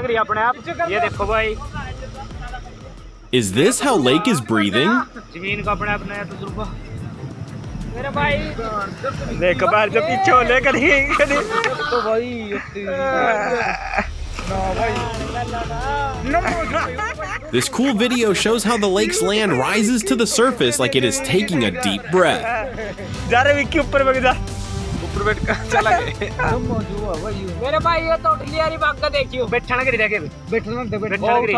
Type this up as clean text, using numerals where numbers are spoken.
करी अपने आप। ये देखो भाई, Is this how lake is breathing? जमीन का अपने अपने तजुर्बा मेरे भाई। देख बाहर जो पीछे हो ले करी तो भाई ना भाई। This cool video shows how the lake's land rises to the surface like it is taking a deep breath. जा रे विक्की ऊपर बैठ जा, ऊपर बैठ कर चला गए मेरे भाई। ये तो उठली यारी बाग का देखियो, बैठना करी रह के बैठना दे, बैठना करी।